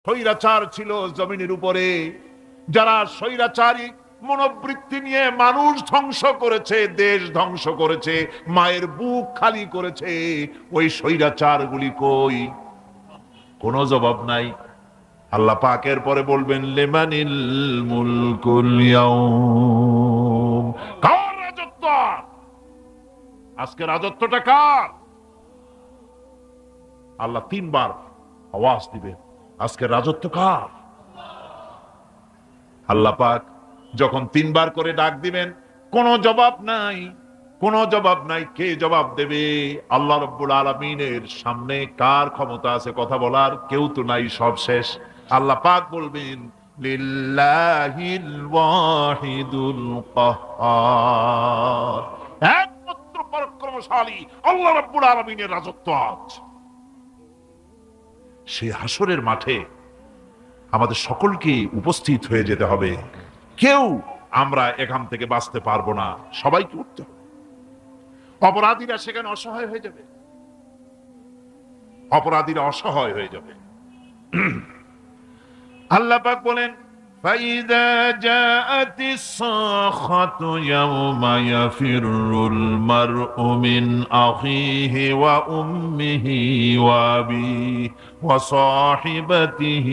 স্বৈরাচার ছিল জমিনের উপরে, যারা স্বৈরাচারী মনোবৃত্তি নিয়ে মানুষ ধ্বংস করেছে, দেশ ধ্বংস করেছে, মায়ের বুক খালি করেছে, ওই স্বৈরাচার গুলি কই? কোনো জবাব নাই। আল্লাহ পাকের পরে বলবেন লিমানিল মুলকুল ইয়াউম, কার রাজত্ব? আজকে রাজত্বটা কার? আল্লাহ তিনবার আওয়াজ দিবে, আজকে রাজত্ব কার? আল্লাহ পাক যখন তিনবার করে ডাক দিবেন, কোনো জবাব নাই, কোনো জবাব নাই। কে জবাব দেবে? আল্লাহ রাব্বুল আলামিনের সামনে কার ক্ষমতা আছে কথা বলার? কেউ তো নাই, সব শেষ। আল্লাহ পাক বলবেন লিল্লাহিল ওয়াহিদুল কাহ্হার, একমাত্র পরাক্রমশালী আল্লাহ রাব্বুল আলামিনের রাজত্ব আছে। সেই হাসরের মাঠে আমাদের সকলকে উপস্থিত হয়ে যেতে হবে। কেউ আমরা এখান থেকে বাঁচতে পারবো না, সবাইকে উঠতে হবে। অপরাধীরা সেখানে অসহায় হয়ে যাবে, অপরাধীরা অসহায় হয়ে যাবে। আল্লাহ পাক বলেন فَإِذَا جَاءَتِ الصَّاخَّةُ يَوْمَ يَفِرُّ الْمَرْءُ مِنْ أَخِيهِ وَأُمِّهِ وَأَبِيهِ وَصَاحِبَتِهِ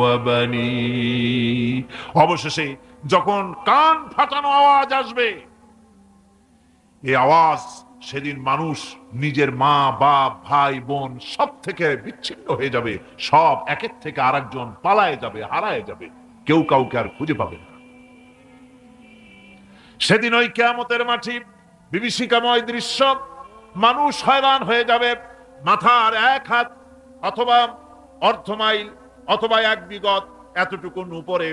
وَبَنِيهِ। অবশেষে যখন কান ফাটানো আওয়াজ আসবে, এই আওয়াজ সেদিন মানুষ নিজের মা বাপ ভাই বোন সব থেকে বিচ্ছিন্ন হয়ে যাবে, সব একের থেকে আরেকজন পালায় যাবে, হারায় যাবে, কেউ কাউকে আর খুঁজে পাবে না। সেদিন ওই কিয়ামতের মাঠে বিভীষিকাময় দৃশ্য, মানুষ হয়রান হয়ে যাবে। মাথার এক হাত অথবা অর্ধ মাইল অথবা এক বিগত এতটুকুন উপরে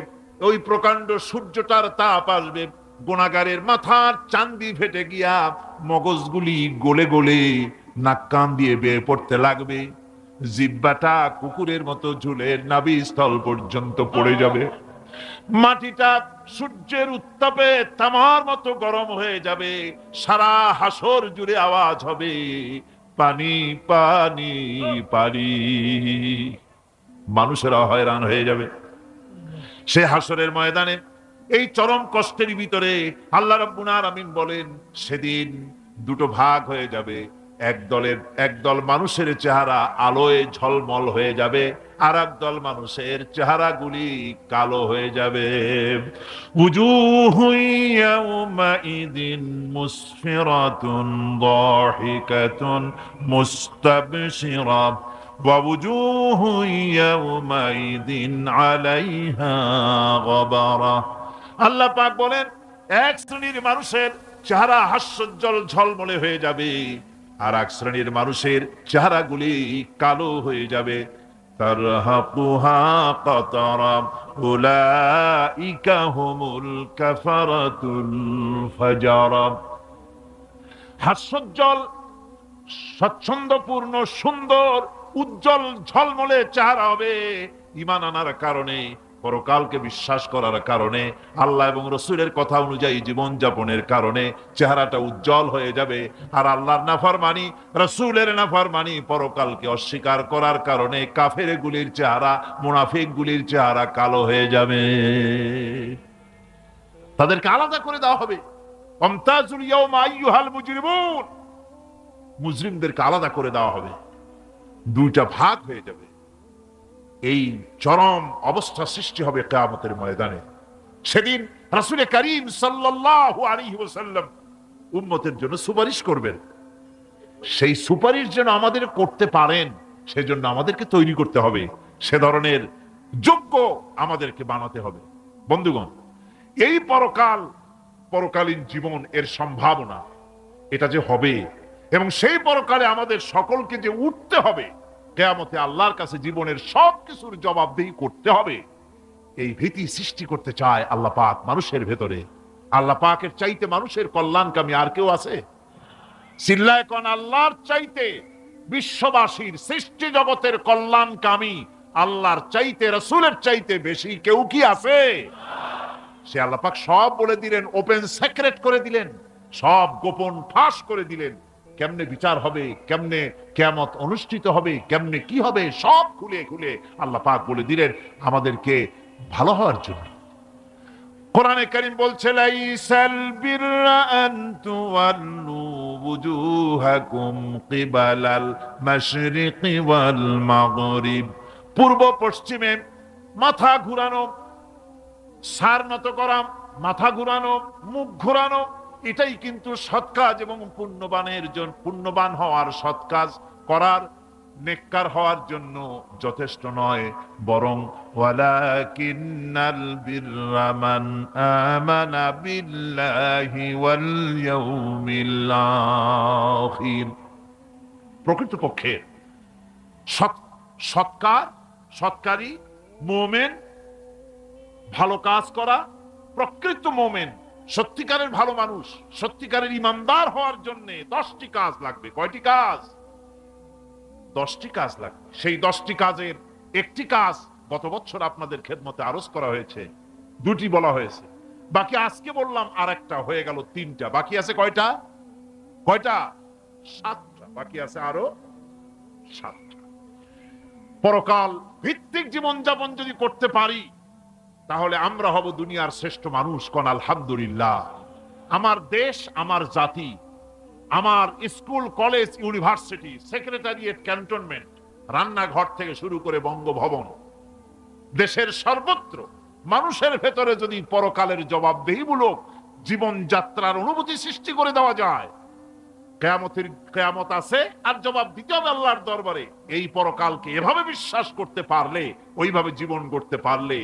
ওই প্রকাণ্ড সূর্যটার তাপ আসবে, গুনাহগারের মাথার চান্দি ফেটে গিয়া মগজগুলি গলে গলে নাক কান দিয়ে বের পড়তে লাগবে, জিহ্বাটা কুকুরের মতো ঝুলে নাভিস্থল পর্যন্ত পড়ে যাবে, মাটিটা সূর্যের উত্তাপে তামার মতো গরম হয়ে যাবে, সারা হাসর জুড়ে আওয়াজ হবে পানি পানি পানি। মানুষেরা হয়রান হয়ে যাবে সে হাসরের ময়দানে। এই চরম কষ্টের ভিতরে আল্লাহ রাব্বুল আলামিন বলেন সেদিন দুটো ভাগ হয়ে যাবে, একদল মানুষের চেহারা আলোয় ঝলমল হয়ে যাবে, আর একদল মানুষের চেহারাগুলি কালো হয়ে যাবে। উজুহুন ইয়াওমাইদিন মুসফিরাতুন দাহিকাতুন মুস্তাবশিরা ওয়া উজুহুন ইয়াওমাইদিন আলাইহা গাবারা। আল্লাহ পাক বলেন এক শ্রেণীর মানুষের চেহারা হাস্যোজ্জ্বল ঝলমলে হয়ে যাবে, আর এক শ্রেণীর মানুষের চেহারাগুলি কালো হয়ে যাবে। তারহাকুহা কাতারা উলাইকা হুমুল কাফারাতুল ফাজারা। হাস্যোজ্জ্বল, স্বচ্ছন্দপূর্ণ, সুন্দর, উজ্জ্বল ঝলমলে চেহারা হবে ঈমান আনার কারণে, পরকালকে বিশ্বাস করার কারণে, আল্লাহ এবং রসুলের কথা অনুযায়ী জীবন যাপনের কারণে চেহারাটা উজ্জ্বল হয়ে যাবে। আর আল্লাহর নাফরমানি, রসুলের নাফরমানি, পরকালকে অস্বীকার করার কারণে কাফের গুলির চেহারা, মুনাফিক গুলির চেহারা কালো হয়ে যাবে। তাদেরকে আলাদা করে দেওয়া হবে। আমতাজুল ইয়াওমা আইয়ুহাল মুজরিমুন, মুজরিমদেরকে আলাদা করে দেওয়া হবে, দুইটা ভাগ হয়ে যাবে। এই চরম অবস্থা সৃষ্টি হবে কিয়ামতের ময়দানে। সেদিন রাসূল করিম সাল্লাল্লাহু আলাইহি ওয়াসাল্লাম উম্মতের জন্য সুপারিশ করবেন। সেই সুপারিশ যেন আমাদের করতে পারেন সেজন্য আমাদেরকে তৈরি করতে হবে, সে ধরনের যোগ্য আমাদেরকে বানাতে হবে। বন্ধুগণ, এই পরকালীন জীবন, এর সম্ভাবনা, এটা যে হবে এবং সেই পরকালে আমাদের সকলকে যে উঠতে হবে, কিয়ামতে আল্লাহর কাছে জীবনের সবকিছুর জবাবদিহি করতে হবে, এই ভীতি সৃষ্টি করতে চায় আল্লাহ পাক মানুষের ভেতরে। আল্লাহ পাকের চাইতে মানুষের কল্যাণকামী আর কেউ আছে? চিল্লায় কোন আল্লাহর চাইতে, বিশ্ববাসীর সৃষ্টি জগতের কল্যাণকামী আল্লাহর চাইতে, রাসূলের চাইতে বেশি কেউ কি আছে? সে আল্লাহ পাক সব বলে দিলেন, ওপেন সিক্রেট করে দিলেন, সব গোপন ফাঁস করে দিলেন। কেমনে বিচার হবে, কেমনে কিয়ামত অনুষ্ঠিত হবে, কেমনে কি হবে, সব খুলে খুলে আল্লাহ পাক বলে দিলেন আমাদেরকে ভালো হওয়ার জন্য। কোরআনে কারীম বলছে লাইসাল বিররা আন তুওয়াল্লু ওয়ুজুহাকুম কিবালাল মাশরিকি ওয়াল মাগরিব, পূর্ব পশ্চিমে মাথা ঘুরানো, সার নত করা, মাথা ঘুরানো, মুখ ঘুরানো, এটাই কিন্তু সৎ কাজ এবং পুণ্যবান হওয়ার, সৎ কাজ করার, নেককার হওয়ার জন্য যথেষ্ট নয়, বরং ওয়ালাকিন্নাল বিররা মান আমানা বিল্লাহি ওয়াল ইয়াউমিল আখির, প্রকৃতপক্ষে সৎকারী মুমিন, ভালো কাজ করা, প্রকৃত মুমিন, সত্যিকারের ভালো মানুষ, সত্যিকারের ইমানদার হওয়ার জন্য 10টি কাজ লাগবে। কয়টি কাজ? 10টি কাজ লাগবে। সেই 10টি কাজের একটি কাজ গত বছর আপনাদের খেদমতে আরজ করা হয়েছে, 2টি বলা হয়েছে, বাকি আজকে বললাম আর একটা, হয়ে গেল 3টা। বাকি আছে কয়টা? 7টা বাকি আছে, আরো 7টা। পরকাল ভিত্তিক জীবনযাপন যদি করতে পারি তাহলে আমরা হব দুনিয়ার শ্রেষ্ঠ মানুষ। কোন আলহামদুলিল্লাহ। আমার দেশ, আমার জাতি, আমার school, college, university, secretariat, cantonment, রান্নাঘর থেকে শুরু করে বঙ্গভবন, দেশের সর্বত্র মানুষের ভেতরে যদি পরকালের জবাবদেহিমূলক জীবনযাত্রার অনুভূতি সৃষ্টি করে দেওয়া যায়, কিয়ামত আছে আর জবাব দিতে হবে আল্লাহর দরবারে, এই পরকালকে এভাবে বিশ্বাস করতে পারলে, ওইভাবে জীবন করতে পারলে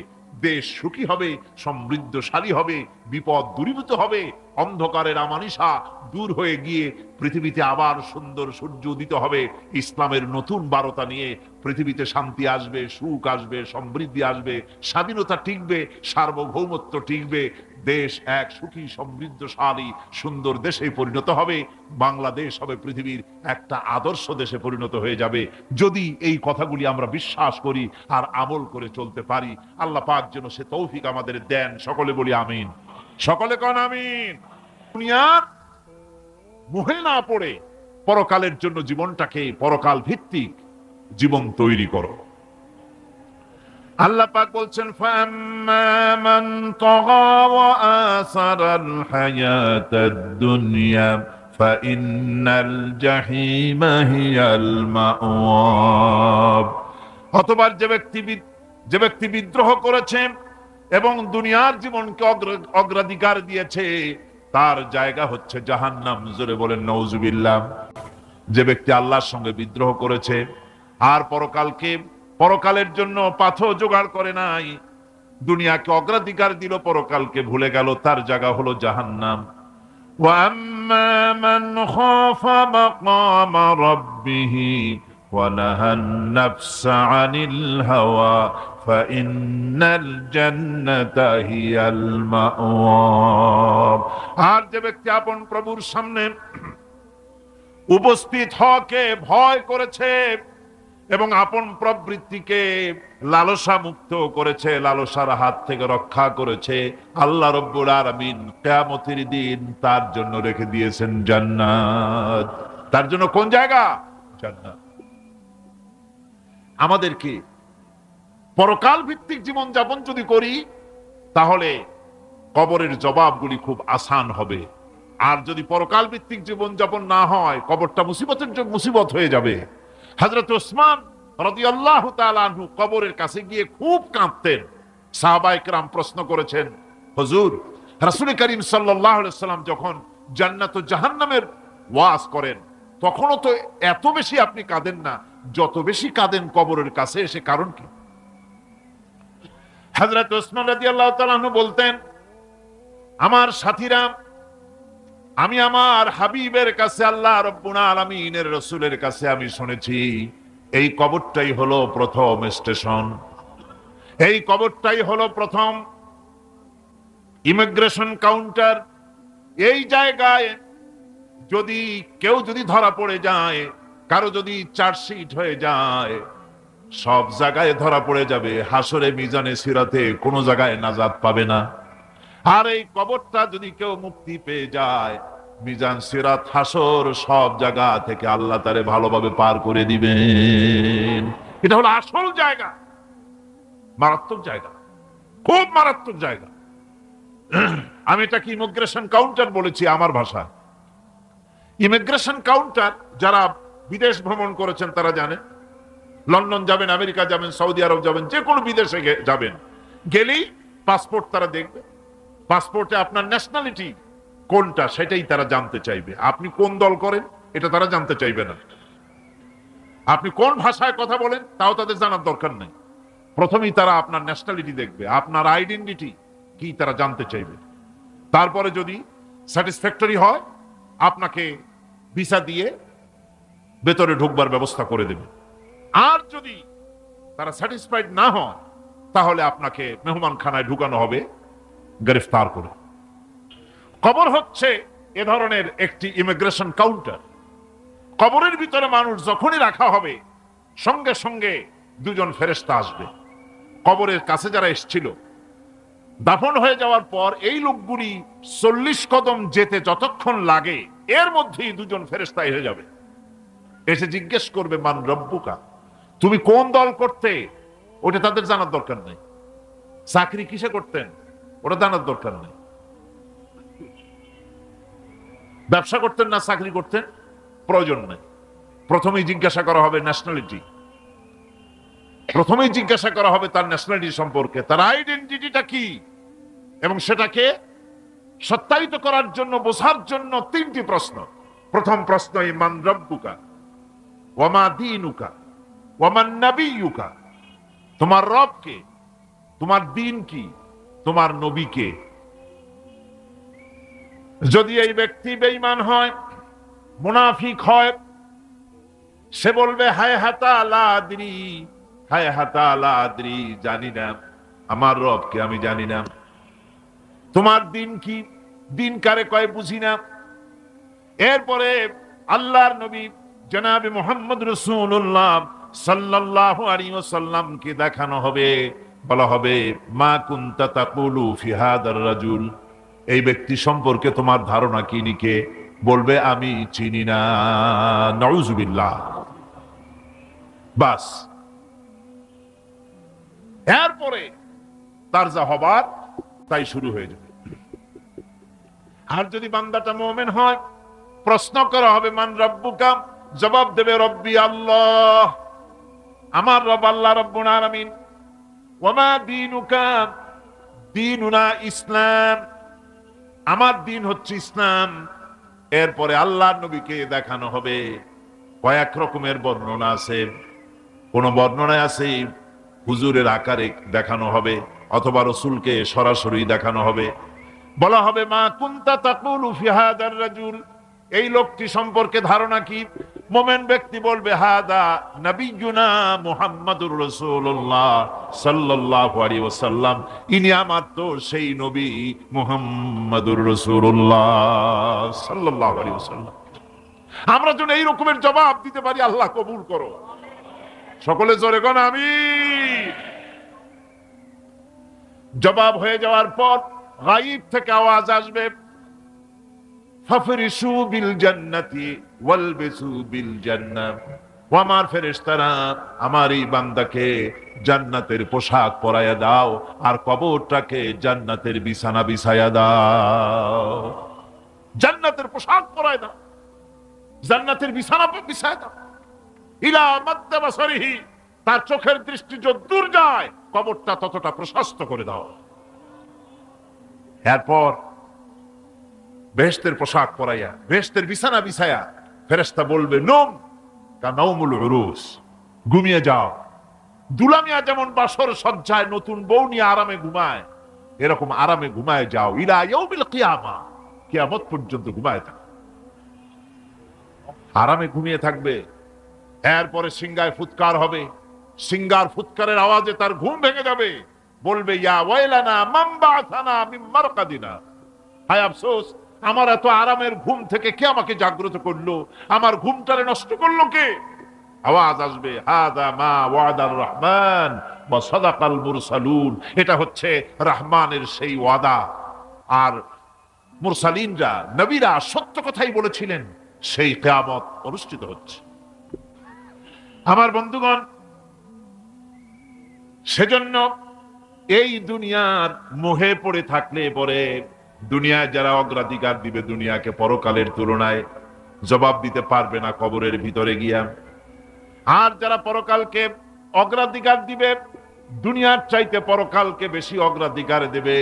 দেশ সুখী হবে, সমৃদ্ধশালী হবে, বিপদ দূরীভূত হবে, অন্ধকারের আমানিশা দূর হয়ে গিয়ে পৃথিবীতে আবার সুন্দর সূর্য উদিত হবে, ইসলামের নতুন বার্তা নিয়ে পৃথিবীতে শান্তি আসবে, সুখ আসবে, সমৃদ্ধি আসবে, স্বাধীনতা টিকবে, সার্বভৌমত্ব টিকবে, দেশ এক সুখী সমৃদ্ধশালী সুন্দর দেশে পরিণত হবে, বাংলাদেশ হবে পৃথিবীর একটা আদর্শ দেশে পরিণত হয়ে যাবে। যদি এই কথাগুলি আমরা বিশ্বাস করি আর আমল করে চলতে পারি, আল্লাহ পাক যেন সে তৌফিক আমাদের দেন। সকলে বলি আমিন, সকলে কোন আমিন। দুনিয়ার মোহে না পড়ে পরকালের জন্য জীবনটাকে পরকাল ভিত্তিক জীবন তৈরি করো। আল্লাহ পাক বলছেন ফাম্মা মান তাগা ওয়া আসারাল হায়াতাদ দুনিয়া ফাইন্নাল জাহিমা হিয়াল মাওয়াব, অতঃপর যে ব্যক্তি বিদ্রোহ করেছে এবং দুনিয়ার জীবনকে অগ্রাধিকার দিয়েছে তার জায়গা হচ্ছে জাহান্নাম। জোরে বলেন নাউজুবিল্লাহ। যে ব্যক্তি আল্লাহর সঙ্গে বিদ্রোহ করেছে আর পরকালের জন্য পাথর জোগাড় করে নাই, দুনিয়াকে অগ্রাধিকার দিল, পরকালকে ভুলে গেল, তার জায়গা হলো জাহান্নাম। ওয়া আম্মা মান খাফা মাকামা রাব্বিহি ওয়া নাহান নাফসা আনিল হাওয়া ফাইন্নাল জান্নাতা হিয়াল মাওয়াব, আর যে ব্যক্তি আপন প্রভুর সামনে উপস্থিত হওয়াকে ভয় করেছে এবং আপন প্রবৃত্তিকে লালসা মুক্ত করেছে, লালসার হাত থেকে রক্ষা করেছে, আল্লাহ রব্বুল আলামিন কিয়ামতের দিন তার জন্য রেখে দিয়েছেন জান্নাত। তার জন্য কোন জায়গা? জান্নাত। আমাদেরকে পরকাল ভিত্তিক জীবন যাপন যদি করি তাহলে কবরের জবাবগুলি খুব আসান হবে, আর যদি পরকাল ভিত্তিক জীবন যাপন না হয় কবরটা মুসিবত হয়ে যাবে। হযরত ওসমান রাদিয়াল্লাহু তাআলা আনহু কবরের কাছে গিয়ে খুব কাঁদতেন। সাহাবায়ে কেরাম প্রশ্ন করেছেন, হুজুর, রাসূল করিম সাল্লাল্লাহু আলাইহি ওয়াসাল্লাম যখন জান্নাত ও জাহান্নামের ওয়াজ করেন তখনও তো এত বেশি আপনি কাঁদেন না, যত বেশি কাঁদেন কবরের কাছে এসে, কারণ কি? হযরত ওসমান রাদিয়াল্লাহু তাআলা আনহু বলতেন, আমার সাথীরা, আমি আমার হাবিবের কাছে, আল্লাহ রাব্বুল আলামিনের রাসূলের কাছে আমি শুনেছি এই কবরটাই হলো প্রথম স্টেশন, এই কবরটাই হলো প্রথম ইমিগ্রেশন কাউন্টার। এই জায়গায় কেউ যদি ধরা পড়ে যায়, কারো যদি চার্জশিট হয়ে যায়, সব জায়গায় ধরা পড়ে যাবে, হাসরে মিজানে সিরাতে কোনো জায়গায় নাজাত পাবে না। আর এই কবরটা যদি কেউ মুক্তি পেয়ে যায়, মিজান, সিরাত, হাসর সব জায়গা থেকে আল্লাহ তারে ভালোভাবে পার করে দিবেন। এটা হলো আসল জায়গা, মারাত্মক জায়গা, খুব মারাত্মক জায়গা। আমি এটাকে ইমিগ্রেশন কাউন্টার বলেছি আমার ভাষায়। ইমিগ্রেশন কাউন্টার যারা বিদেশ ভ্রমণ করেছেন তারা জানেন। লন্ডন যাবেন, আমেরিকা যাবেন, সৌদি আরব যাবেন, যে কোনো বিদেশে যাবেন, গেলেই পাসপোর্ট তারা দেখবে। পাসপোর্টে আপনার ন্যাশনালিটি কোনটা সেটাই তারা জানতে চাইবে। আপনি কোন দল করেন এটা তারা জানতে চাইবে না। আপনি কোন ভাষায় কথা বলেন তাও তাদের জানার দরকার নেই। প্রথমেই তারা আপনার ন্যাশনালিটি দেখবে, আপনার আইডেন্টিটি কি তারা জানতে চাইবে। তারপরে যদি স্যাটিসফ্যাক্টরি হয় আপনাকে ভিসা দিয়ে ভেতরে ঢুকবার ব্যবস্থা করে দেবে। আর যদি তারা স্যাটিসফাইড না হয় তাহলে আপনাকে মেহমানখানায় ঢুকানো হবে গ্রেফতার করে। কবর হচ্ছে এ ধরনের একটি ইমিগ্রেশন কাউন্টার। কবরের ভিতরে মানুষ যখনই রাখা হবে সঙ্গে সঙ্গে দুজন ফেরেশতা আসবে। কবরের কাছে যারা এসেছিল দাফন হয়ে যাওয়ার পর এই লোকগুলি 40 কদম যেতে যতক্ষণ লাগে এর মধ্যেই দুজন ফেরেশতা এসে যাবে। এসে জিজ্ঞেস করবে, মান রব্বুকা, তুমি কোন দল করতে, ওটা তাদের জানার দরকার নেই। চাকরি কিসে করতেন ওটা জানার দরকার নেই। ব্যবসা করতেন না চাকরি করতেন প্রয়োজন নেই। প্রথমেই জিজ্ঞাসা করা হবে ন্যাশনালিটি, প্রথমেই জিজ্ঞাসা করা হবে তার ন্যাশনালিটি সম্পর্কে, তার আইডেন্টিটিটা কি, এবং সেটাকে সত্যায়িত করার জন্য, বোঝার জন্য 3টি প্রশ্ন। প্রথম প্রশ্ন, মান রব্বুকা ওয়া মা দীনুকা ওয়া মান নাবিয়্যুকা, তোমার রব কে, তোমার দিন কি, তোমার নবী কে। যদি এই ব্যক্তি বেঈমান হয়, মুনাফিক হয়, সে বলবে হায় হাতা লা আদরি, হায় হাতা লা আদরি, জানি না আমার রবকে, আমি জানি না। তোমার দিন কি, দিন কারে কয় বুঝি না। এরপরে আল্লাহর নবী জনাবে মুহাম্মদ রাসূলুল্লাহ সাল্লাল্লাহু আলাইহি ওয়াসাল্লামকে দেখানো হবে, বলা হবে মা কুনতা তাকুলু ফি হাদার রাজুল, এই ব্যক্তি সম্পর্কে তোমার ধারণা কি নিকে, বলবে আমি চিনি না। নাউযুবিল্লাহ। বাস, এরপরে তার যা হবার তাই শুরু হয়ে যাবে। আর যদি বান্দাটা মুমিন হয়, প্রশ্ন করা হবে মান রব্বুকা, জবাব দেবে রব্বি আল্লাহ, আমার রব আল্লাহ রাব্বুল আলামিন। ওয়া মা দীনুকা, দীনুনা ইসলাম, আমার দিন হচ্ছে ইসলাম। এরপরে আল্লাহর নবীকে দেখানো হবে। কয়েক রকমের বর্ণনা আছে, কোন বর্ণনায় আছে হুজুরের আকারে দেখানো হবে, অথবা রসুলকে সরাসরি দেখানো হবে। বলা হবে মা কুনতা তাকুলু ফি হাদার রাজুল, এই লোকটি সম্পর্কে ধারণা কি। মুমিন ব্যক্তি বলবে হাদা নবিয়ুনা মুহাম্মাদুর রাসূলুল্লাহ সাল্লাল্লাহু আলাইহি ওয়াসাল্লাম, ইনি আমার তো সেই নবী মুহাম্মাদুর রাসূলুল্লাহ সাল্লাল্লাহু আলাইহি ওয়াসাল্লাম। আমরা যেন এই রকমের জবাব দিতে পারি, আল্লাহ কবুল করো। সকলে জোরে কোন আমিন। জবাব হয়ে যাওয়ার পর গায়ব থেকে আওয়াজ আসবে, ফাফরিশু বিল জান্নাতি ওয়ালবিসু বিল জান্নাহ, ও আমার ফেরেশতারা, আমার এই বান্দাকে জান্নাতের পোশাক পরাইয়া দাও আর কবরটাকে জান্নাতের বিছানা বিছাইয়া দাও। জান্নাতের পোশাক পরায় দাও, জান্নাতের বিছানা বিছাইয়া দাও। ইলা মাদ্দা বাসারিহি, তার চোখের দৃষ্টি যতদূর যায় কবরটা ততটা প্রশস্ত করে দাও। এরপর বেহেশতের পোশাক পরাইয়া, বেহেশতের বিছানা বিছায়া ফেরেশতা বলবে নম কানাউমুল উরুস, ঘুমিয়ে যাও। দুলামিয়া যেমন বাসর সজ্জায় নতুন বউ নিয়ে আরামে ঘুমায়, এরকম আরামে ঘুমায় যাও। ইলা ইয়াউমিল কিয়ামা, কিয়ামত পর্যন্ত ঘুমায় থাকো, আরামে ঘুমিয়ে থাকবে। এরপরে সিংগায় ফুৎকার হবে, সিংগার ফুৎকারের আওয়াজে তার ঘুম ভেঙে যাবে। বলবে ইয়া ওয়াইলানা মান বাআসানা মিন মারকাদিনা, হায় আফসোস, আমার এত আরামের ঘুম থেকে কে আমাকে জাগ্রত করলো, আমার ঘুমটারে নষ্ট করলো কে। আওয়াজ আসবে হাদা মা ওয়াদার রহমান ওয়া সাদাকাল মুরসালুন, এটা হচ্ছে রহমানের সেই ওয়াদা আর মুরসালিনরা, নবীরা সত্য কথাই বলেছিলেন, সেই কিয়ামত অনুষ্ঠিত হচ্ছে। আমার বন্ধুগণ, সেজন্য এই দুনিয়ার মোহে পড়ে থাকলে পরে দুনিয়ায় যারা অগ্রাধিকার দিবে দুনিয়াকে পরকালের তুলনায়, জবাব দিতে পারবে না কবরের ভিতরে গিয়া। আর যারা পরকালকে অগ্রাধিকার দিবে, দুনিয়ার চাইতে পরকালকে বেশি অগ্রাধিকার দেবে,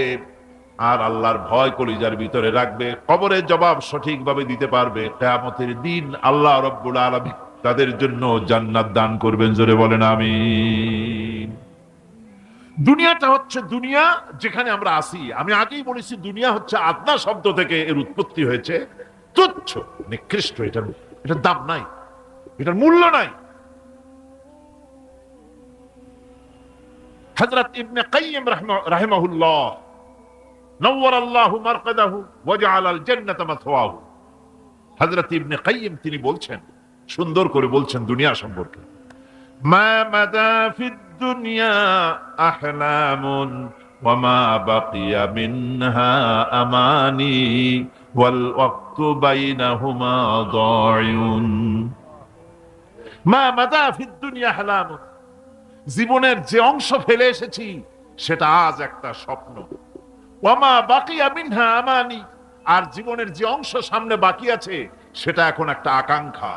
আর আল্লাহর ভয় কলিজার ভিতরে রাখবে, কবরের জবাব সঠিকভাবে দিতে পারবে, কিয়ামতের দিন আল্লাহ রাব্বুল আলামিন তাদের জন্য জান্নাত দান করবেন। জোরে বলেন আমিন। দুনিয়াটা হচ্ছে দুনিয়া যেখানে আমরা আসি। আমি আগেই বলেছি, দুনিয়া হচ্ছে আদনা শব্দ থেকে এর উৎপত্তি হয়েছে। তুচ্ছ, নিকৃষ্ট, এটার দাম নাই, এটার মূল্য নাই। হযরত ইবনে কাইয়িম রাহিমাহুল্লাহ নওয়ারাল্লাহু মারকাদাহু ওয়া জাআলাল জান্নাতা মাথওয়াহু, হযরত ইবনে কাইয়িম তিনি বলছেন, সুন্দর করে বলছেন দুনিয়া সম্পর্কে, মা মাদা ফিদ দুনিয়া আহলামুন ওয়া মা বাকিয়া মিনহা আমানি ওয়াল ওয়াক্তু বাইনাহুমা দায়ুন। মা মাদা ফিদ দুনিয়া আহলামুন, জীবনের যে অংশ ফেলে এসেছি সেটা আজ একটা স্বপ্ন। ওয়া মা বাকিয়া মিনহা আমানি, আর জীবনের যে অংশ সামনে বাকি আছে সেটা এখন একটা আকাঙ্ক্ষা।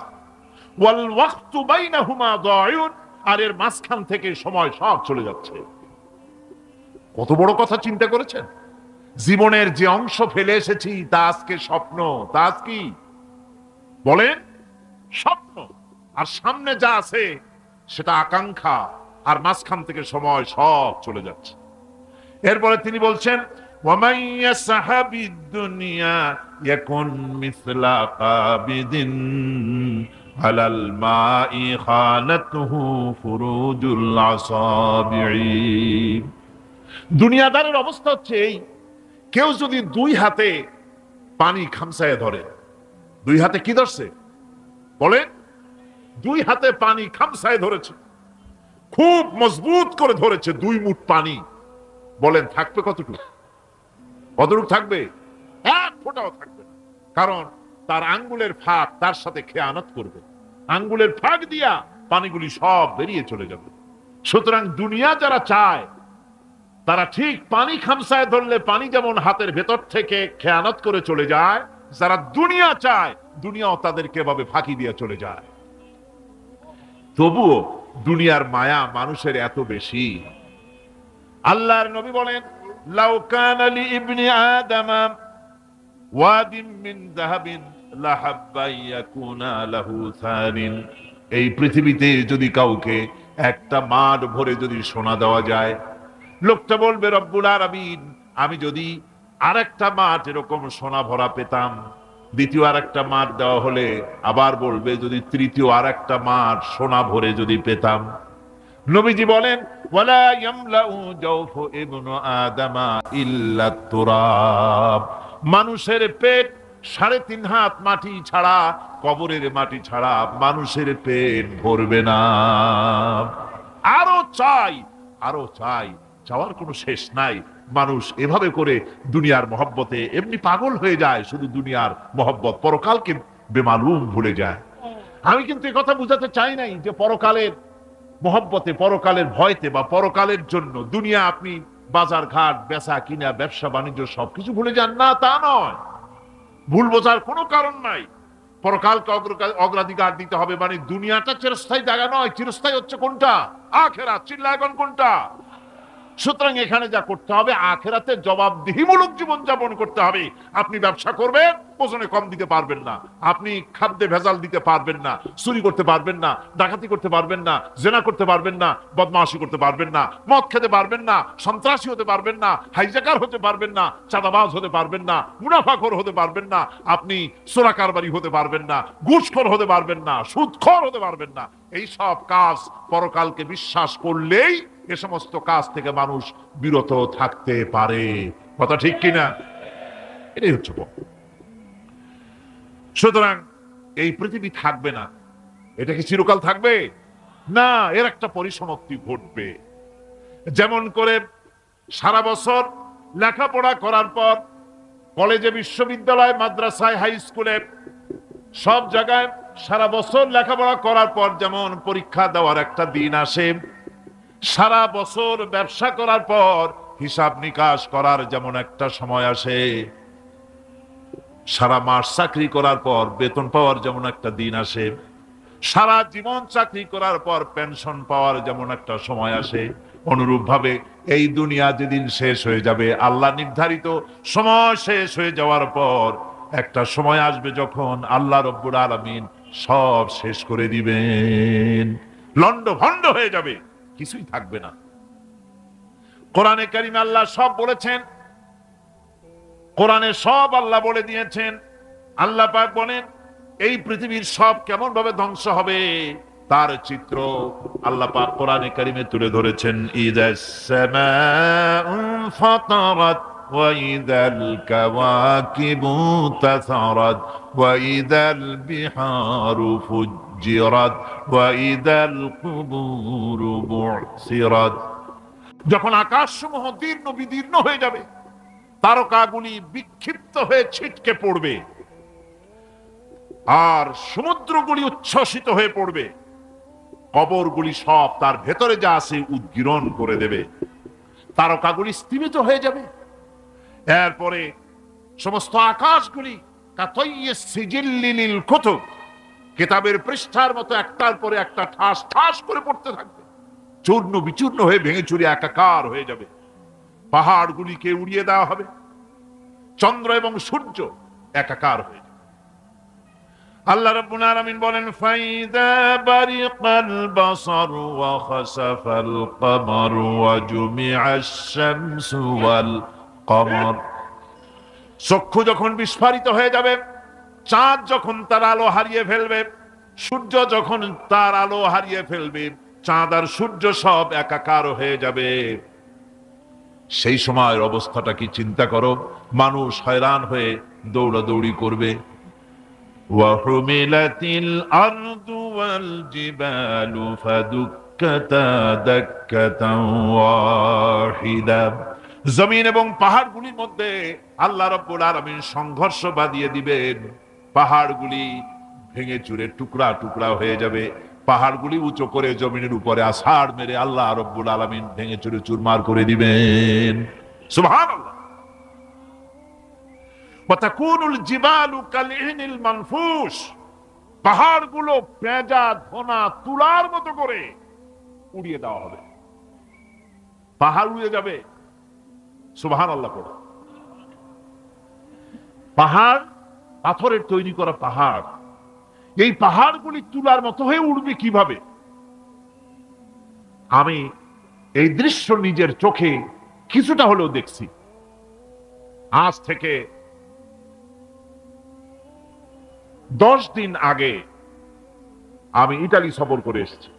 ওয়াল ওয়াক্তু বাইনাহুমা দায়ুন, আর এর মাঝখান থেকে সময় সব চলে যাচ্ছে। কত বড় কথা চিন্তা করেছেন? জীবনের যে অংশ ফেলে এসেছি তা আজকে স্বপ্ন, তা আজ কি বলেন? স্বপ্ন। আর সামনে যা আছে সেটা আকাঙ্ক্ষা, আর মাঝখান থেকে সময় সব চলে যাচ্ছে। এরপরে তিনি বলছেন, وَمَنْ يَسْحَبِ الدُّنْيَا يَكُنْ مِثْلَ قَابِضٍ عَلَى الْمَاءِ خَانَتْهُ فُرُوجُ الْأَصَابِعِ। দুনিয়াদারের অবস্থা হচ্ছে এই, কেউ যদি দুই হাতে পানি খামসায় ধরে, দুই হাতে কি ধরছে বলেন? দুই হাতে পানি খামসায় ধরেছে, খুব মজবুত করে ধরেছে, 2 মুঠ পানি। বলেন থাকবে কতটুকু? কতটুকু থাকবে? 1 ফোঁটাও থাকবে না, কারণ তার আঙ্গুলের ফাঁক তার সাথে খেয়ানত করবে, আঙ্গুলের ফাঁক দিয়া পানিগুলি সব বেরিয়ে চলে যাবে। সুতরাং দুনিয়া যারা চায় তারা ঠিক পানি খামসায় ধরলে পানি যেমন হাতের ভেতর থেকে খেয়ানত করে চলে যায়, যারা দুনিয়া চায় দুনিয়াও তাদেরকে এভাবে ফাঁকি দিয়ে চলে যায়। তবুও দুনিয়ার মায়া মানুষের এত বেশি। আল্লাহর নবী বলেন, লাউ কানা লি ইবনি আদম ওয়াদিন মিন যাহাবিন লাহাব্বা ইয়াকুনা লাহু সানিন। এই পৃথিবীতে যদি কাউকে একটা মাঠ ভরে যদি সোনা দেওয়া যায়, লোকটা বলবে, রব্বুল আলামিন, আমি যদি আরেকটা মাঠ এরকম সোনা ভরা পেতাম। দ্বিতীয় আরেকটা মাঠ দেওয়া হলে আবার বলবে, যদি তৃতীয় আরেকটা মাঠ সোনা ভরে যদি পেতাম। নবীজি বলেন, ওয়ালা ইয়ামলাউ জাওফু ইবনু আদামা ইল্লা তুরাব। মানুষের পেট 3.5 হাত মাটি ছাড়া, কবরের মাটি ছাড়া মানুষের পেট ভরবে না। আরো চাই, আরো চাই, চাওয়ার কোনো শেষ নাই। মানুষ এভাবে করে দুনিয়ার মহব্বতে এমনি পাগল হয়ে যায়, শুধু দুনিয়ার মহব্বত, পরকালকে বেমালুম ভুলে যায়। আমি কিন্তু এই কথা বুঝাতে চাই নাই যে পরকালের মহব্বতে, পরকালের ভয়তে বা পরকালের জন্য দুনিয়া আপনি বাজার ঘাট, বেচা কিনা, ব্যবসা বাণিজ্য সবকিছু ভুলে যান, না তা নয়। ভুল বোঝার কোনো কারণ নাই। পরকালকে অগ্রাধিকার দিতে হবে, মানে দুনিয়াটা চিরস্থায়ী জায়গা নয়। চিরস্থায়ী হচ্ছে কোনটা? আখিরাত। চিল্লায় এখন কোনটা? সুতরাং এখানে যা করতে হবে, আখিরাতে জবাবদিহিমূলক জীবন যাপন করতে হবে। আপনি ব্যবসা করবেন, ওজনে কম দিতে পারবেন না। আপনি খাদ্যে ভেজাল দিতে পারবেন না, চুরি করতে পারবেন না, ডাকাতি করতে পারবেন না, জেনা করতে পারবেন না, বদমাশি করতে পারবেন না, মদ খেতে পারবেন না, সন্ত্রাসী হতে পারবেন না, হাইজাকার হতে পারবেন না, চাঁদাবাজ হতে পারবেন না, মুনাফাখোর হতে পারবেন না, আপনি চোরা কারবারি হতে পারবেন না, ঘুষখোর হতে পারবেন না, সুদখোর হতে পারবেন না। এই সব কাজ পরকালকে বিশ্বাস করলেই এ সমস্ত কাজ থেকে মানুষ বিরত থাকতে পারে। কথা ঠিক কিনা? এটাই হচ্ছে। সুতরাং এই পৃথিবী থাকবে না, এটা কি চিরকাল থাকবে? না, এর একটা পরিসমাপ্তি ঘটবে। যেমন করে সারা বছর লেখাপড়া করার পর কলেজে, বিশ্ববিদ্যালয়, মাদ্রাসায়, হাই স্কুলে, সব জায়গায় সারা বছর লেখাপড়া করার পর যেমন পরীক্ষা দেওয়ার একটা দিন আসে, সারা বছর ব্যবসা করার পর হিসাব নিকাশ করার যেমন একটা সময় আসে, সারা মাস চাকরি করার পর বেতন পাওয়ার যেমন একটা দিন আসে, সারা জীবন চাকরি করার পর পেনশন পাওয়ার যেমন একটা সময় আসে, অনুরূপ ভাবে এই দুনিয়া যেদিন শেষ হয়ে যাবে, আল্লাহ নির্ধারিত সময় শেষ হয়ে যাওয়ার পর একটা সময় আসবে যখন আল্লাহ রব্বুল আলামিন সব শেষ করে দিবেন, লন্ড ভন্ড হয়ে যাবে, কিছুই থাকবে না। কোরআনে কারিমে আল্লাহ সব বলেছেন, কোরআনে সব আল্লাহ বলে দিয়েছেন। আল্লাহ পাক বলেন এই পৃথিবীর সব কেমন ভাবে ধ্বংস হবে তার চিত্র আল্লাহ পাক কোরআনে কারিমে তুলে ধরেছেন। ইযাস সামাউ ফাতারাত ওয়া ইযাল কাওয়াকিবু তাসারাত ওয়া ইযাল বিহারু ফুজ্জিরাত ওয়া ইযাল কুবুরু বু'সিরাত। যখন আকাশসমূহ দীর্ণ বিদীর্ণ হয়ে যাবে, তারকাগুলি বিক্ষিপ্ত হয়ে ছিটকে পড়বে, আর সমুদ্রগুলি উচ্ছ্বসিত হয়ে পড়বে, কবরগুলি সব তার ভেতরে যা আছে উদ্গীরণ করে দেবে, তারকাগুলি স্থিমিত হয়ে যাবে। এরপরে সমস্ত আকাশগুলি কাতাইয়িস সিজিল্লি লিল কুতুব, কিতাবের পৃষ্ঠার মতো একটার পরে একটা ঠাস ঠাস করে পড়তে থাকবে, চূর্ণ বিচূর্ণ হয়ে ভেঙে চুরে একাকার হয়ে যাবে। পাহাড়গুলিকে উড়িয়ে দেওয়া হবে, চন্দ্র এবং সূর্য একাকার হয়ে যাবে। আল্লাহ রাব্বুল আলামিন বলেন ফাইদা বারিকাল বাসার ওয়া খাসাফাল কমার ওয়া জুমিআশ শামসু ওয়াল কমর। চক্ষু যখন বিস্ফারিত হয়ে যাবে, চাঁদ যখন তার আলো হারিয়ে ফেলবে, সূর্য যখন তার আলো হারিয়ে ফেলবে, চাঁদ আর সূর্য সব একাকার হয়ে যাবে, সেই সময়ের অবস্থাটা কি চিন্তা করো। মানুষ হয়রান হয়ে দৌড়াদৌড়ি করবে। ওয়াহুমিলাতিল আরদু ওয়াল জিবালু ফাদুক্কাতা দাক্কাতান ওয়াহিদা। জমিন এবং পাহাড়গুলির মধ্যে আল্লাহ রাব্বুল আলামিন সংঘর্ষ বাঁধিয়ে দিবেন, পাহাড়গুলি ভেঙে চুরে টুকরা টুকরা হয়ে যাবে, পাহাড়গুলি উঁচু করে জমিনের উপরে আছাড় মেরে আল্লাহ রাব্বুল আলামিন ভেঙে চুরে চুরমার করে দিবেন। সুবহানাল্লাহ। ওয়াতাকুনুল জিবালু কালইহনিল মানফুস, পাহাড়গুলো পেঁজা ধোনা তুলার মতো করে উড়িয়ে দেওয়া হবে, পাহাড় উড়ে যাবে। সুবহানাল্লাহ পড়ো। পাহাড় পাথরের তৈরি করা পাহাড়, এই পাহাড়গুলি তুলার মতো হয়ে উড়বে কিভাবে? আমি এই দৃশ্য নিজের চোখে কিছুটা হলেও দেখছি। আজ থেকে 10 দিন আগে আমি ইতালি সফর করে এসেছি।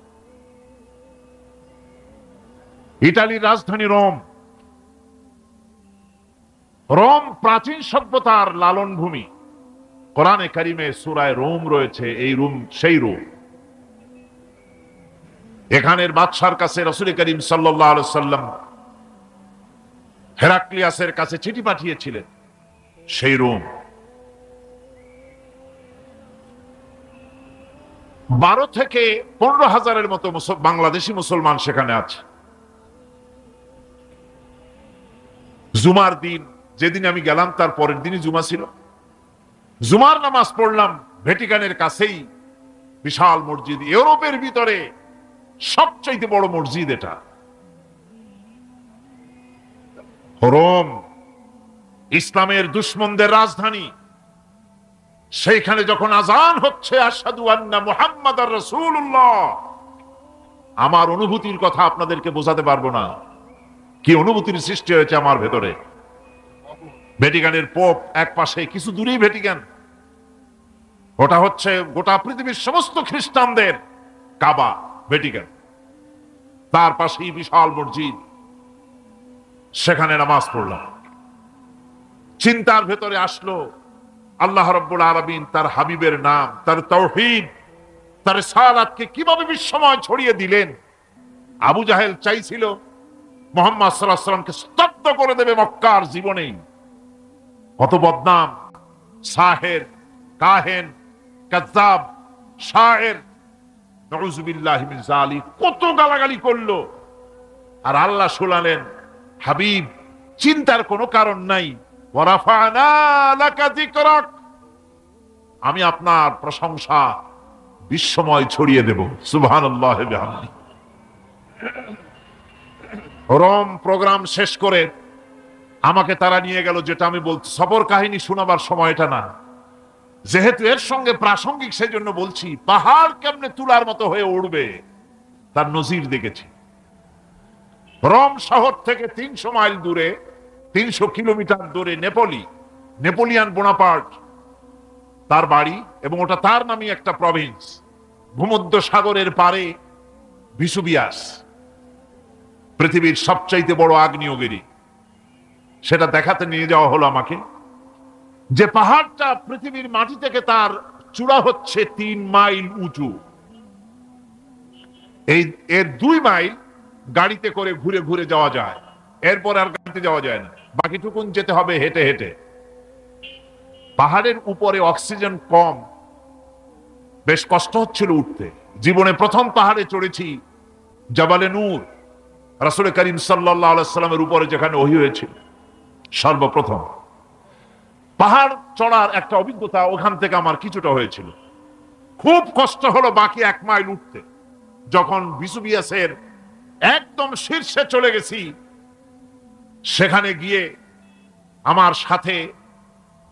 ইতালির রাজধানী রোম। রোম প্রাচীন সভ্যতার লালন ভূমি। কোরআনে কারিমে সূরায়ে রোম রয়েছে, এই রোম সেই রোম। এখানের বাদশার কাছে রাসূল করিম সাল্লাল্লাহু আলাইহি সাল্লাম হেরাক্লিয়াসের কাছে চিঠি পাঠিয়েছিলেন, সেই রোম। 12 থেকে 15,000-এর মতো বাংলাদেশি মুসলমান সেখানে আছে। জুমার দিন, যেদিন আমি গেলাম তার পরের দিনই জুমা ছিল, জুমার নামাজ পড়লাম ভ্যাটিকানের কাছেই বিশাল মসজিদ, ইউরোপের ভিতরে সবচাইতে বড় মসজিদ এটা। রোম ইসলামের দুশমনদের রাজধানী। সেইখানে যখন আজান হচ্ছে আশহাদু আন্না মুহাম্মাদার রাসূলুল্লাহ, আমার অনুভূতির কথা আপনাদেরকে বোঝাতে পারবো না, কি অনুভূতির সৃষ্টি হয়েছে আমার ভেতরে। ভ্যাটিকানের পোপ এক পাশে, কিছু দূরেই ভ্যাটিকান, ওটা হচ্ছে গোটা পৃথিবীর সমস্ত খ্রিস্টানদের কাবা, ভ্যাটিকান। তার পাশেই বিশাল মসজিদ, সেখানে নামাজ পড়লাম। চিন্তার ভেতরে আসলো আল্লাহ রাব্বুল আলামিন তার হাবিবের নাম, তার তাওহীদ, তার রিসালাতকে কিভাবে বিশ্বময় ছড়িয়ে দিলেন। আবু জাহেল চাইছিল মুহাম্মদ সাল্লাল্লাহু আলাইহি ওয়াসাল্লামকে স্তব্ধ করে দেবে মক্কার জীবনেই, কত বদনাম, সাহের, কাহেন, কাজ্জাব, শায়ের, নাউযুবিল্লাহি মিন যালিক, কত গালাগালি করলো। আর আল্লাহ শুনালেন, হাবিব চিন্তার কোনো কারণ নাই, ওয়া রাফা'না লাকা যিকরাক, আমি আপনার প্রশংসা বিশ্বময় ছড়িয়ে দেব। সুবহানাল্লাহ ওয়া বিহামদিহি। রোম প্রোগ্রাম শেষ করে আমাকে তারা নিয়ে গেল, যেটা আমি বলছি সফর কাহিনী শোনাবার সময় এটা না, যেহেতু এর সঙ্গে প্রাসঙ্গিক সেই জন্য বলছি। পাহাড় কেমনে তুলার মতো হয়ে উঠবে তার নজির দেখেছি। রোম শহর থেকে 300 মাইল দূরে, 300 কিলোমিটার দূরে নেপোলিয়ান বোনাপার্ট তার বাড়ি, এবং ওটা তার নামই একটা প্রভিন্স। ভূমধ্য সাগরের পারে ভিসুভিয়াস, পৃথিবীর সবচাইতে বড় আগ্নেয়গিরি, সেটা দেখাতে নিয়ে যাওয়া হলো আমাকে। যে পাহাড়টা পৃথিবীর মাটি থেকে তার চূড়া হচ্ছে 3 মাইল উঁচু, এর 2 মাইল গাড়িতে করে ঘুরে ঘুরে যাওয়া যায়, এরপর আর গাড়িতে যাওয়া যায় না, বাকিটুকুন যেতে হবে হেঁটে হেঁটে। পাহাড়ের উপরে অক্সিজেন কম, বেশ কষ্ট হচ্ছিল উঠতে। জীবনে প্রথম পাহাড়ে চড়েছি জাবালে নূর, রাসূল করিম সাল্লাল্লাহু আলাইহি সাল্লামের উপরে যেখানে ওহী হয়েছিল সর্বপ্রথম। পাহাড় চড়ার একটা অভিজ্ঞতা ওখান থেকে আমার কিছুটা হয়েছিল। খুব কষ্ট হলো বাকি 1 মাইল উঠতে। যখন ভিসুভিয়াসের একদম শীর্ষে চলে গেছি, সেখানে গিয়ে আমার সাথে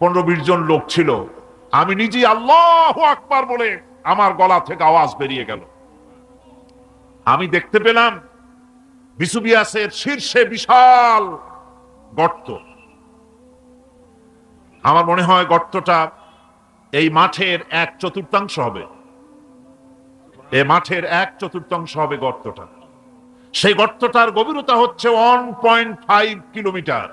15-20 জন লোক ছিল। আমি নিজে আল্লাহু আকবার বলে আমার গলা থেকে আওয়াজ বেরিয়ে গেল। আমি দেখতে পেলাম ভিসুভিয়াসের শীর্ষে বিশাল গর্ত। আমার মনে হয় গর্তটা এই মাঠের 1/4 হবে, এই মাঠের 1/4 হবে গর্তটা। সেই গর্তটার গভীরতা হচ্ছে 1.5 কিলোমিটার।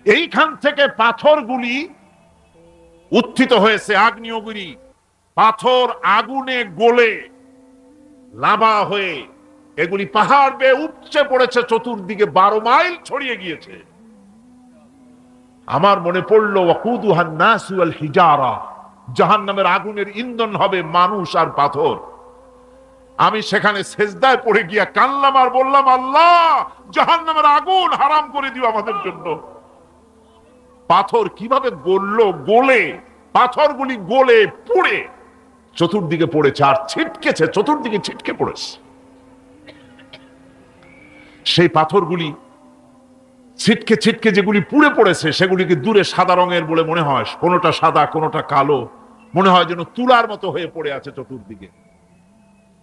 এইখান থেকে পাথরগুলি উত্থিত হয়েছে, আগ্নেয়গিরি পাথর আগুনে গলে লাভা হয়ে এগুলি পাহাড় বেয়ে উপচে পড়েছে, চতুর্দিকে 12 মাইল ছড়িয়ে গিয়েছে। আমার মনে পড়লো ওয়াকুদুহান নাসু ওয়াল হিজারা, জাহান্নামের আগুনের ইন্ধন হবে মানুষ আর পাথর। আমি সেখানে সেজদায় পড়ে গিয়া কানলাম আর বললাম, আল্লাহ জাহান্নামের আগুন হারাম করে দিও আমাদের জন্য। পাথর কিভাবে গললো, গলে পাথরগুলি গলে পুড়ে চতুর্দিকে পড়েছে, আর ছিটকেছে, চতুর্দিকে ছিটকে পড়েছে। সেই পাথরগুলি ছিটকে ছিটকে যেগুলি পুড়ে পড়েছে, সেগুলিকে দূরে সাদা রঙের বলে মনে হয়, কোনোটা সাদা কোনোটা কালো, মনে হয় যেন তুলার মতো হয়ে পড়ে আছে চতুর্দিকে।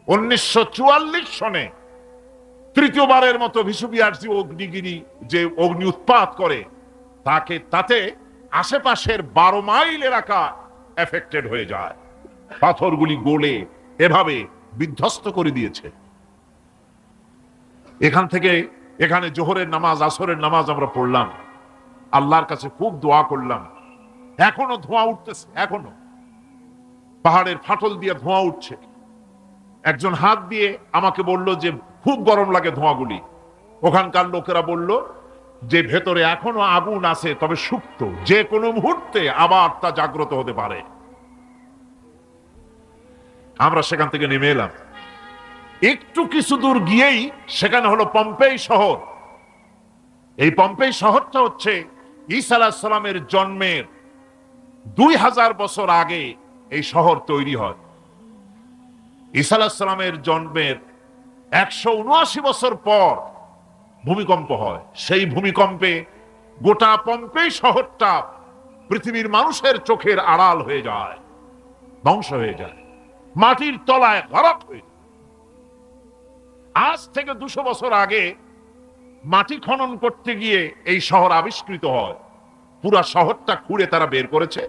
1944 সনে তৃতীয়বারের মতো ভিসুভিয়াস যে অগ্নিগিরি, যে অগ্নি উৎপাত করে, তাতে আশেপাশের 12 মাইল এলাকা এফেক্টেড হয়ে যায়। পাথরগুলি গলে এভাবে বিধ্বস্ত করে দিয়েছে। এখান থেকে এখানে জোহরের নামাজ, আসরের নামাজ আমরা পড়লাম, আল্লাহর কাছে খুব দোয়া করলাম। এখনো ধোঁয়া উঠতেছে, এখনো পাহাড়ের ফাটল দিয়ে ধোঁয়া উঠছে। একজন হাত দিয়ে আমাকে বলল যে খুব গরম লাগে ধোঁয়াগুলি। ওখানকার লোকেরা বলল যে ভেতরে এখনো আগুন আছে, তবে সুপ্ত, যে কোনো মুহূর্তে আবার তা জাগ্রত হতে পারে। আমরা সেখান থেকে নেমে এলাম। একটু কিছু দূর গিয়েই সেখানে হলো পম্পেই শহর। এই পম্পেই শহরটা হচ্ছে ঈসা আলাইহিস সালামের জন্মের 2000 বছর আগে এই শহর তৈরি হয়। ঈসা আলাইহিস সালামের জন্মের 179 বছর পর ভূমিকম্প হয়। সেই ভূমিকম্পে গোটা পম্পেই শহরটা পৃথিবীর মানুষের চোখের আড়াল হয়ে যায়, ধ্বংস হয়ে যায়, মাটির তলায় গরক হয়ে যায়। আজ থেকে 200 বছর আগে মাটি খনন করতে গিয়ে এই শহর আবিষ্কৃত হয়। পুরা শহরটা খুঁড়ে তারা বের করেছে।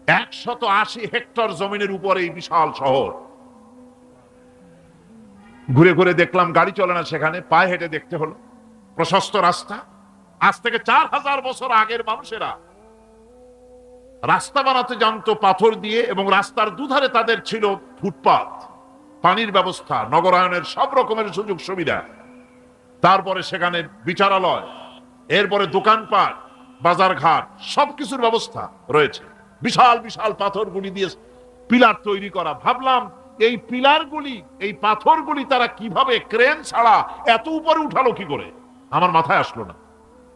180 হেক্টর জমিনের উপরে এই বিশাল শহর। ঘুরে ঘুরে দেখলাম, গাড়ি চলে না সেখানে, পায়ে হেঁটে দেখতে হলো। প্রশস্ত রাস্তা। আজ থেকে 4000 বছর আগের মানুষেরা রাস্তা বানাতে জানতো পাথর দিয়ে, এবং রাস্তার দুধারে তাদের ছিল ফুটপাত, পানির ব্যবস্থা, নগরায়নের সব রকমের সুযোগ সুবিধা। তারপরে সেখানে বিচারালয়, এরপরে দোকানপাট, বাজার ঘাট সবকিছুর ব্যবস্থা রয়েছে। বিশাল বিশাল পাথরগুলি দিয়ে পিলার তৈরি করা। ভাবলাম এই পিলারগুলি, এই পাথরগুলি তারা কিভাবে ক্রেন ছাড়া এত উপরে উঠালো কি করে, আমার মাথায় আসলো না।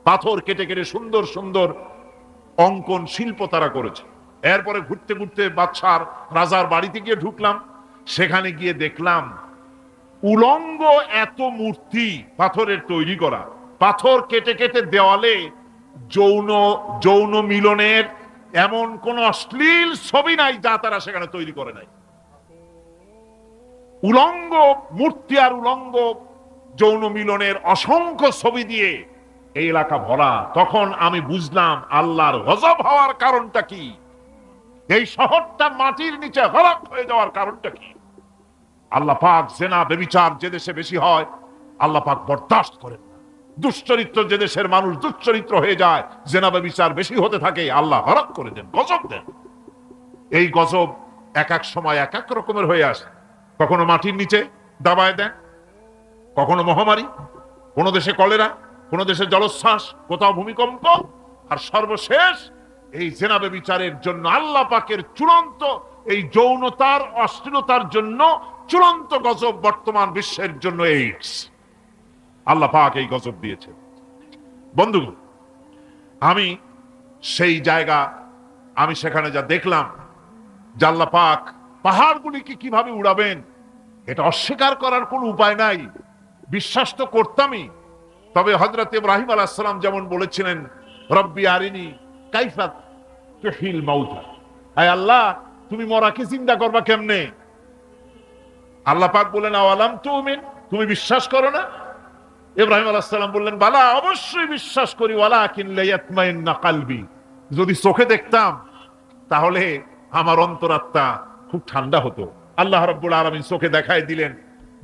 পাথর কেটে কেটে সুন্দর সুন্দর অঙ্কন শিল্প তারা করেছে। এরপরে ঘুরতে ঘুরতে বাদশার রাজার বাড়িতে গিয়ে ঢুকলাম। সেখানে গিয়ে দেখলাম উলঙ্গ এত মূর্তি পাথরের তৈরি করা। পাথর কেটে কেটে দেওয়ালে যৌন যৌন মিলনের এমন কোন অশ্লীল ছবি নাই যা তারা সেখানে তৈরি করে নাই। উলঙ্গ মূর্তি আর উলঙ্গ যৌন মিলনের অসংখ্য ছবি দিয়ে এই এলাকা ভরা। তখন আমি বুঝলাম আল্লাহর গজব হওয়ার কারণটা কি, এই শহরটা মাটির নিচে হরক হয়ে যাওয়ার কারণটা কি। আল্লাহ পাক জেনা ব্যভিচার যে দেশে বেশি হয় আল্লাহ পাক বরদাস্ত করেন না। দুশ্চরিত্র যে দেশের মানুষ দুশ্চরিত্র হয়ে যায়, জেনা ব্যভিচার বেশি হতে থাকে, আল্লাহ হরক করে দেন, গজব দেন। এই গজব এক এক সময় এক এক রকমের হয়ে আসে। কখনো মাটির নিচে দাবায় দেন, কখনো মহামারী, কোন দেশে কলেরা, কোন দেশে জলোচ্ছ্বাস, কোথাও ভূমিকম্প, আর সর্বশেষ এই জেনা ব্যভিচারের জন্য আল্লাহ পাকের চূড়ান্ত, এই যৌনতার অশ্লীলতার জন্য চূড়ান্ত গজব বর্তমান বিশ্বের জন্য এইডস। আল্লাহ পাক এই গজব দিয়েছেন। বন্ধুগণ, আমি সেই জায়গা, আমি সেখানে যা দেখলাম যে আল্লাহ পাক পাহাড়গুলিকে কিভাবে উড়াবেন এটা অস্বীকার করার কোনো উপায় নাই। বিশ্বাস তো করতামই। তবে হযরত ইব্রাহিম আলাইহিস সালাম যেমন বলেছিলেন, রব্বি আরিনি কাইফা তুহিল মাউতা, আয় আল্লাহ তুমি মরাকে জিন্দা করবা কেমনে? আল্লাহ পাক বলেন, আওয়ালাম তুমিন, তুমি বিশ্বাস করো না? ইব্রাহিম আলাইহিস সালাম বললেন, বালা, অবশ্যই বিশ্বাস করি, ওয়ালাকিন লিয়াতমাইন্না কলবি, যদি চোখে দেখতাম তাহলে আমার অন্তরাত্মা খুব ঠান্ডা হতো। আল্লাহ রাব্বুল আলামিন চোখে দেখায় দিলেন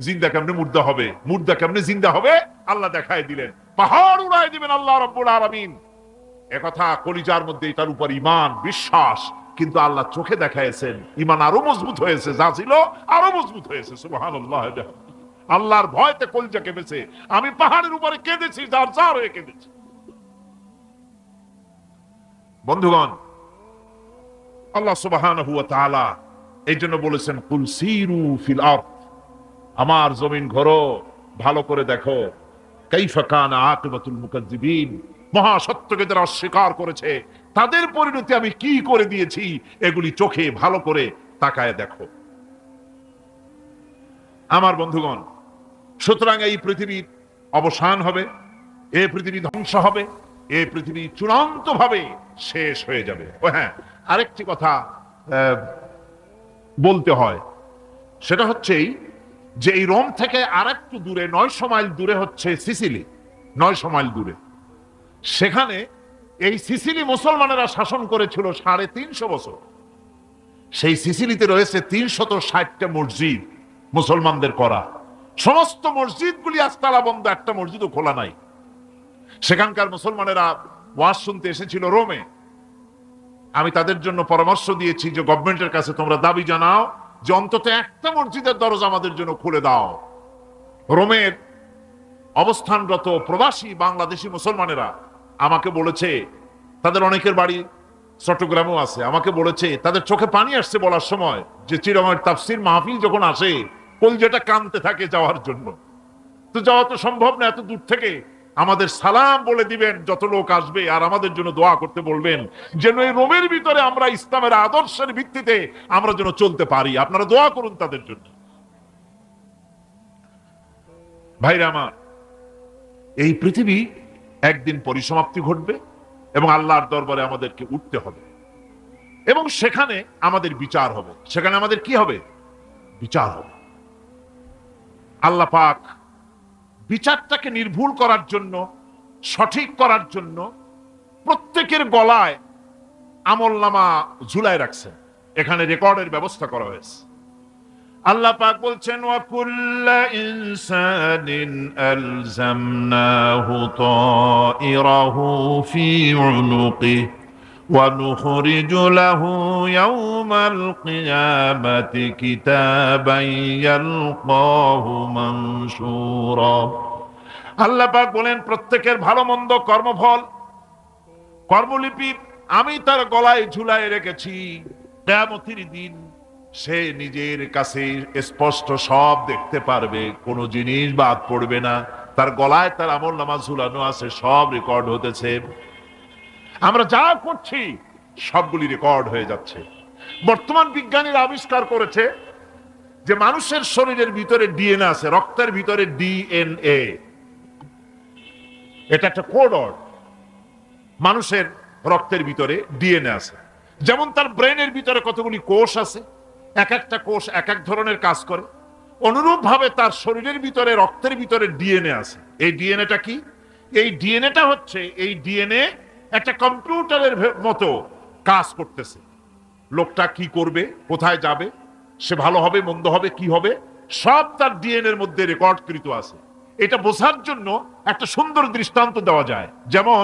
জিন্দা কেমনে মুর্দা হবে, মুর্দা কেমনে জিন্দা হবে, আল্লাহ দেখায় দিলেন। পাহাড় উড়ায় দিবেন আল্লাহ রাব্বুল আলামিন। একথা কলিজার মধ্যে এটার উপর ঈমান বিশ্বাস, কিন্তু আল্লাহ চোখে দেখাইছেন, ঈমান আরো মজবুত হয়েছে, যা ছিল আরো মজবুত হয়েছে। সুবহানাল্লাহ। আল্লাহর ভয়তে কলিজা কেঁপেছে। আমি পাহাড়ের উপরে কেঁদেছি, যার যার হয়ে কেঁদেছি। বন্ধুগণ, আল্লাহ সুবহানাহু ওয়া তাআলা এই জন্য বলেছেন, কুল সিরু ফিল আরদ, আমার জমিন ঘোরো, ভালো করে দেখো, কাইফা কানা আকিবাতুল মুকাজ্জিবিন, মহাসত্যকে যারা অস্বীকার করেছে তাদের পরিণতি আমি কি করে দিয়েছি, এগুলি চোখে ভালো করে তাকায় দেখো। আমার বন্ধুগণ, সুতরাং এই পৃথিবীর অবসান হবে, এই পৃথিবী ধ্বংস হবে, এই পৃথিবী চূড়ান্ত ভাবে শেষ হয়ে যাবে। ও হ্যাঁ, আরেকটি কথা বলতে হয়, সেটা হচ্ছেই যে এই রোম থেকে আরেকটু দূরে 900 মাইল দূরে হচ্ছে সিসিলি। 900 মাইল দূরে, সেখানে এই সিসিলি মুসলমানেরা শাসন করেছিল 350 বছর। সেই সিসিলিতে রয়েছে 360টা মসজিদ মুসলমানদের করা। সমস্ত মসজিদগুলি আজ তালা বন্ধ, একটা মসজিদও খোলা নাই। সেখানকার মুসলমানেরা ওয়াজ শুনতে এসেছিল রোমে। আমি তাদের জন্য পরামর্শ দিয়েছি যে গভর্নমেন্টের কাছে তোমরা দাবি জানাও যে অন্তত একটা মসজিদের দরজা আমাদের জন্য খুলে দাও। রোমের অবস্থানরত প্রবাসী বাংলাদেশি মুসলমানেরা আমাকে বলেছে, তাদের অনেকের বাড়ি চট্টগ্রামেও আছে, আমাকে বলেছে তাদের চোখে পানি আসছে বলার সময় যে চিরমের তাফসীর মাহফিল যখন আসে কলজাটা কাঁদতে থাকে যাওয়ার জন্য। তো যাওয়া তো সম্ভব না এত দূর থেকে, আমাদের সালাম বলে দিবেন যত লোক আসবে, আর আমাদের জন্য দোয়া করতে বলবেন যেন এই রোমের ভিতরে আমরা ইসলামের আদর্শের ভিত্তিতে আমরা যেন চলতে পারি। আপনারা দোয়া করুন তাদের জন্য। ভাইরা আমার, এই পৃথিবী একদিন পরিসমাপ্তি ঘটবে এবং আল্লাহর দরবারে আমাদেরকে উঠতে হবে এবং সেখানে আমাদের বিচার হবে। সেখানে আমাদের কি হবে? বিচার হবে। আল্লাহ পাক বিচারটাকে নির্ভুল করার জন্য, সঠিক করার জন্য প্রত্যেকের গলায় আমলনামা ঝুলায় রাখছেন। এখানে রেকর্ডের ব্যবস্থা করা হয়েছে। আল্লাহ পাক বলছেন, ওয়া কুল্লা ইনসানিন আলজামনাহু তাইরাহু ফি উনুকিহি ওয়া নুখরিজু লাহু ইয়াওমাল কিয়ামাতি কিতাবান ইয়ালকাহু মানশুরা আল্লাহ পাক বলেন প্রত্যেকের ভালো মন্দ কর্মফল কর্মলিপি আমি তার গলায় ঝুলায় রেখেছি, কিয়ামতের দিন সে নিজের কাছে স্পষ্ট সব দেখতে পারবে, কোনো জিনিস বাদ পড়বে না। তার গলায় তার আমলনামা ঝুলানো আছে, সব রেকর্ড হতেছে। আমরা যা করছি সবগুলি রেকর্ড হয়ে যাচ্ছে। বর্তমান বিজ্ঞানীরা আবিষ্কার করেছে যে মানুষের শরীরের ভিতরে ডিএনএ আছে, রক্তের ভিতরে ডিএনএ, এটা একটা কোড। মানুষের রক্তের ভিতরে ডিএনএ আছে, যেমন তার ব্রেনের ভিতরে কতগুলি কোষ আছে, এক একটা কোষ এক এক ধরনের কাজ করে, অনুরূপ ভাবে তার শরীরের ভিতরে রক্তের ভিতরে ডিএনএ আছে। এই ডিএনএটা কি? এই ডিএনএটা হচ্ছে, এই ডিএনএ একটা কম্পিউটারের মতো কাজ করতেছে। লোকটা কি করবে, কোথায় যাবে, সে ভালো হবে মন্দ হবে কি হবে, সব তার ডিএনএ এর মধ্যে রেকর্ডকৃত আছে। এটা বোঝার জন্য একটা সুন্দর দৃষ্টান্ত দেওয়া যায়। যেমন